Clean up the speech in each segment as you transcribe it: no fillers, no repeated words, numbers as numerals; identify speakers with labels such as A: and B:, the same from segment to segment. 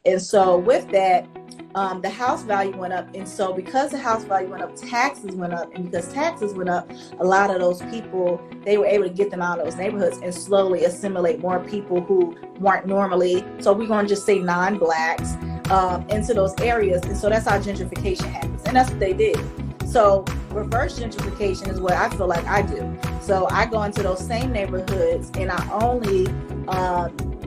A: And so with that, the house value went up. And so because the house value went up, taxes went up. And because taxes went up, a lot of those people, they were able to get them out of those neighborhoods and slowly assimilate more people who weren't normally, so we're going to just say non-blacks, into those areas. And so that's how gentrification happens. And that's what they did. So reverse gentrification is what I feel like I do. So I go into those same neighborhoods and I only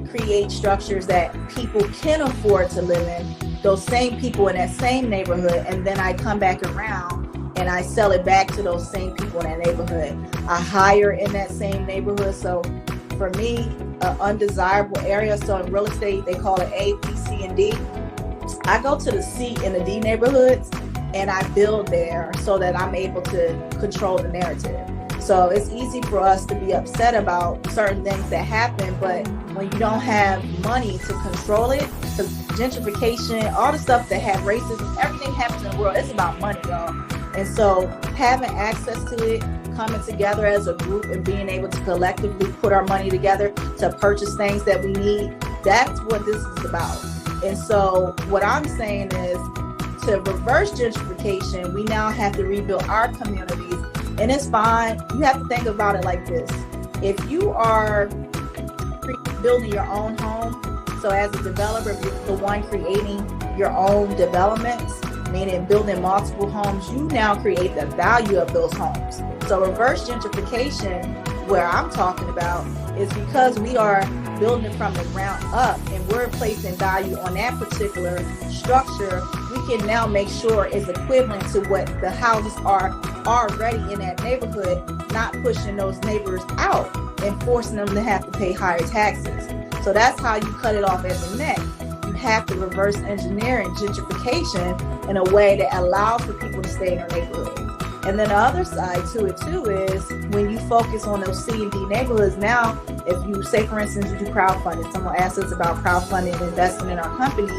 A: create structures that people can afford to live in, those same people in that same neighborhood, and then I come back around and I sell it back to those same people in that neighborhood. I hire in that same neighborhood. So for me, an undesirable area, so in real estate, they call it A, B, C, and D. I go to the C and the D neighborhoods and I build there so that I'm able to control the narrative. So it's easy for us to be upset about certain things that happen, but when you don't have money to control it, because gentrification, all the stuff that have racism, everything happens in the world, it's about money, y'all. And so having access to it, coming together as a group and being able to collectively put our money together to purchase things that we need, that's what this is about. And so what I'm saying is, to reverse gentrification, we now have to rebuild our communities. And it's fine. You have to think about it like this. If you are building your own home, so as a developer, if you're the one creating your own developments, meaning building multiple homes, you now create the value of those homes. So reverse gentrification, where I'm talking about, is because we are building it from the ground up and we're placing value on that particular structure, we can now make sure it's equivalent to what the houses are already in that neighborhood, not pushing those neighbors out and forcing them to have to pay higher taxes. So that's how you cut it off at the neck. You have to reverse engineer gentrification in a way that allows for people to stay in their neighborhood. And then the other side to it too is when you focus on those C and D neighborhoods. Now, if you say, for instance, you do crowdfunding, someone asks us about crowdfunding and investing in our company.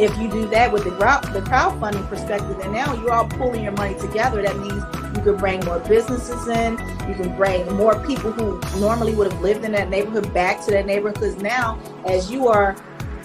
A: If you do that with the crowdfunding perspective, then now you're all pulling your money together. That means you can bring more businesses in, you can bring more people who normally would have lived in that neighborhood back to that neighborhood. Because now, as you are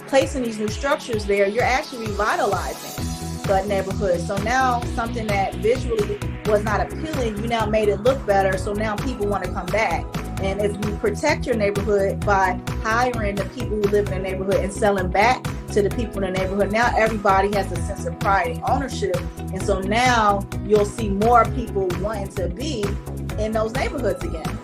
A: placing these new structures there, you're actually revitalizing that neighborhood. So now something that visually was not appealing, you now made it look better. So now people want to come back. And if you protect your neighborhood by hiring the people who live in the neighborhood and selling back to the people in the neighborhood, now everybody has a sense of pride and ownership. And so now you'll see more people wanting to be in those neighborhoods again.